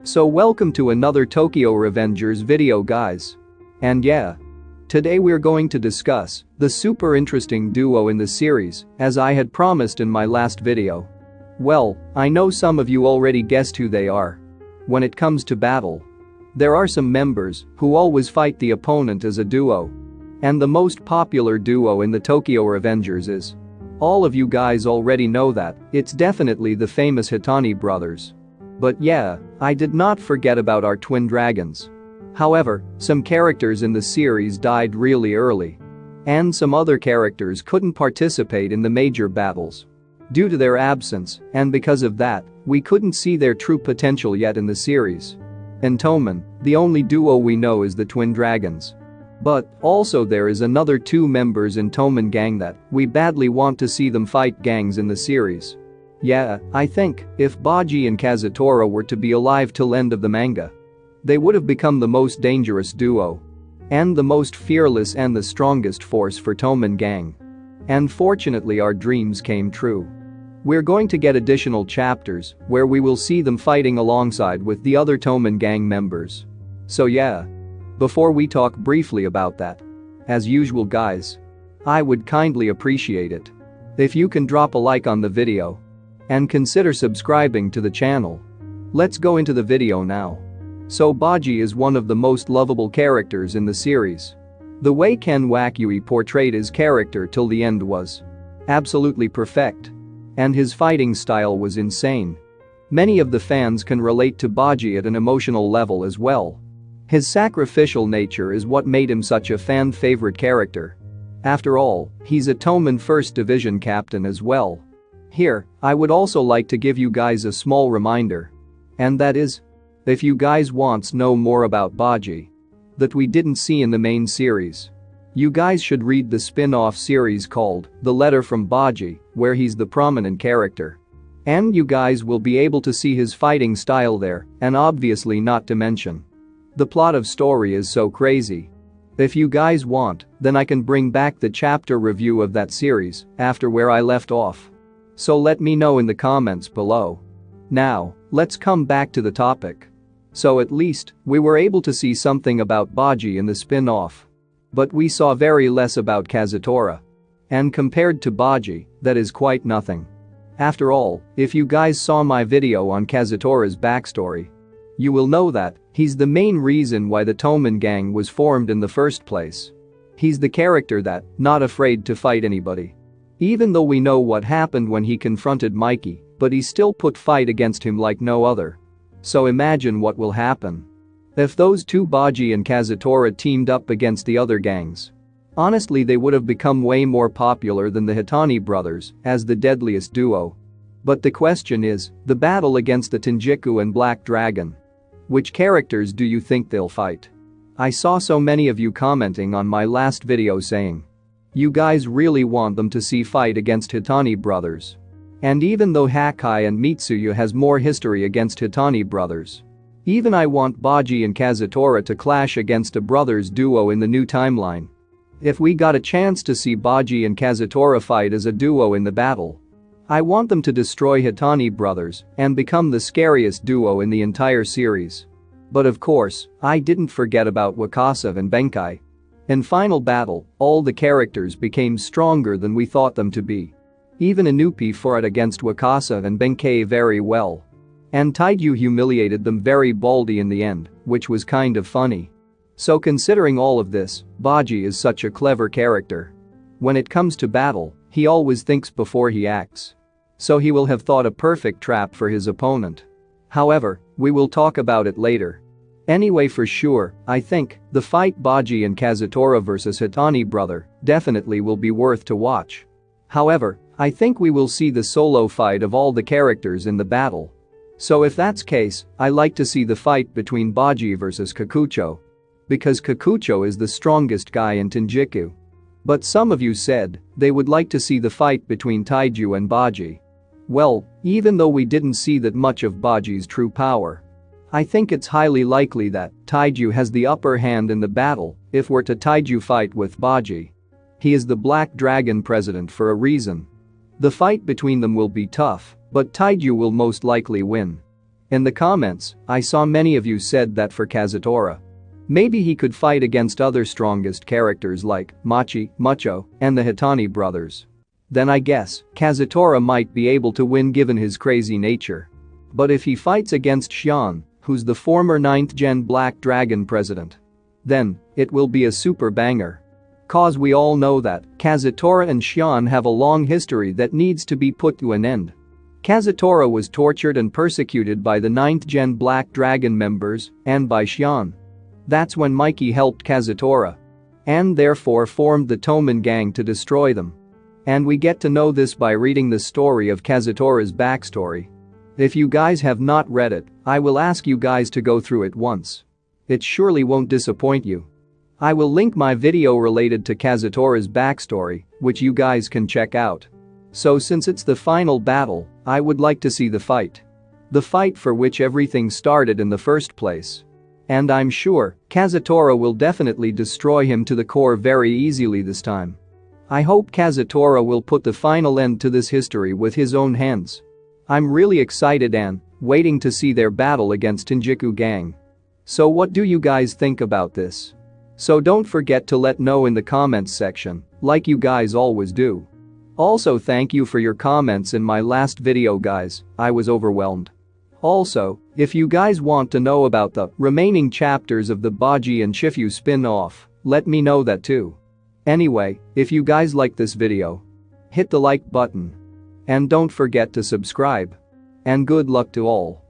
So welcome to another Tokyo Revengers video guys. And yeah. Today we're going to discuss the super interesting duo in the series, as I had promised in my last video. Well, I know some of you already guessed who they are. When it comes to battle, there are some members who always fight the opponent as a duo. And the most popular duo in the Tokyo Revengers is. All of you guys already know that, it's definitely the famous Hitani brothers. But yeah, I did not forget about our twin dragons. However, some characters in the series died really early. And some other characters couldn't participate in the major battles. Due to their absence, and because of that, we couldn't see their true potential yet in the series. In Toman, the only duo we know is the twin dragons. But also there is another two members in Toman gang that we badly want to see them fight gangs in the series. Yeah, I think if Baji and Kazutora were to be alive till end of the manga, they would have become the most dangerous duo. And the most fearless and the strongest force for Toman gang. And fortunately our dreams came true. We're going to get additional chapters where we will see them fighting alongside with the other Toman gang members. So yeah. Before we talk briefly about that, as usual guys, I would kindly appreciate it if you can drop a like on the video and consider subscribing to the channel. Let's go into the video now. So Baji is one of the most lovable characters in the series. The way Ken Wakyui portrayed his character till the end was absolutely perfect. And his fighting style was insane. Many of the fans can relate to Baji at an emotional level as well. His sacrificial nature is what made him such a fan favorite character. After all, he's a Toman First Division captain as well. Here, I would also like to give you guys a small reminder. And that is, if you guys wants know more about Baji that we didn't see in the main series, you guys should read the spin-off series called The Letter from Baji, where he's the prominent character. And you guys will be able to see his fighting style there, and obviously not to mention. The plot of story is so crazy. If you guys want, then I can bring back the chapter review of that series after where I left off. So let me know in the comments below. Now, let's come back to the topic. So at least, we were able to see something about Baji in the spin-off. But we saw very less about Kazutora. And compared to Baji, that is quite nothing. After all, if you guys saw my video on Kazutora's backstory, you will know that he's the main reason why the Toman gang was formed in the first place. He's the character that not afraid to fight anybody. Even though we know what happened when he confronted Mikey, but he still put fight against him like no other. So imagine what will happen if those two Baji and Kazutora teamed up against the other gangs. Honestly, they would have become way more popular than the Hitani brothers as the deadliest duo. But the question is, the battle against the Tenjiku and Black Dragon. Which characters do you think they'll fight? I saw so many of you commenting on my last video saying you guys really want them to see fight against Hitani brothers. And even though Hakai and Mitsuya has more history against Hitani brothers, even I want Baji and Kazutora to clash against a brothers duo in the new timeline. If we got a chance to see Baji and Kazutora fight as a duo in the battle, I want them to destroy Hitani brothers and become the scariest duo in the entire series. But of course, I didn't forget about Wakasa and Benkai. In final battle, all the characters became stronger than we thought them to be. Even Inupi fought against Wakasa and Benkai very well. And Taiju humiliated them very baldly in the end, which was kind of funny. So considering all of this, Baji is such a clever character. When it comes to battle, he always thinks before he acts. So he will have thought a perfect trap for his opponent. However, we will talk about it later. Anyway, for sure, I think the fight Baji and Kazutora vs Hitani brother definitely will be worth to watch. However, I think we will see the solo fight of all the characters in the battle. So if that's case, I like to see the fight between Baji vs Kikucho. Because Kikucho is the strongest guy in Tenjiku. But some of you said they would like to see the fight between Taiju and Baji. Well, even though we didn't see that much of Baji's true power, I think it's highly likely that Taiju has the upper hand in the battle if we're to Taiju fight with Baji. He is the Black Dragon president for a reason. The fight between them will be tough, but Taiju will most likely win. In the comments, I saw many of you said that for Kazutora, maybe he could fight against other strongest characters like Machi, Mucho, and the Hitani brothers. Then I guess Kazutora might be able to win given his crazy nature. But if he fights against Xian, who's the former 9th Gen Black Dragon president, then it will be a super banger. Cause we all know that Kazutora and Xian have a long history that needs to be put to an end. Kazutora was tortured and persecuted by the 9th Gen Black Dragon members and by Xian. That's when Mikey helped Kazutora and therefore formed the Toman gang to destroy them. And we get to know this by reading the story of Kazutora's backstory. If you guys have not read it, I will ask you guys to go through it once. It surely won't disappoint you. I will link my video related to Kazutora's backstory, which you guys can check out. So since it's the final battle, I would like to see the fight. The fight for which everything started in the first place. And I'm sure Kazutora will definitely destroy him to the core very easily this time. I hope Kazutora will put the final end to this history with his own hands. I'm really excited and waiting to see their battle against Shinjuku gang. So what do you guys think about this? So don't forget to let know in the comments section, like you guys always do. Also thank you for your comments in my last video guys, I was overwhelmed. Also, if you guys want to know about the remaining chapters of the Baji and Shifu spin-off, let me know that too. Anyway, if you guys like this video, hit the like button. And don't forget to subscribe. And good luck to all.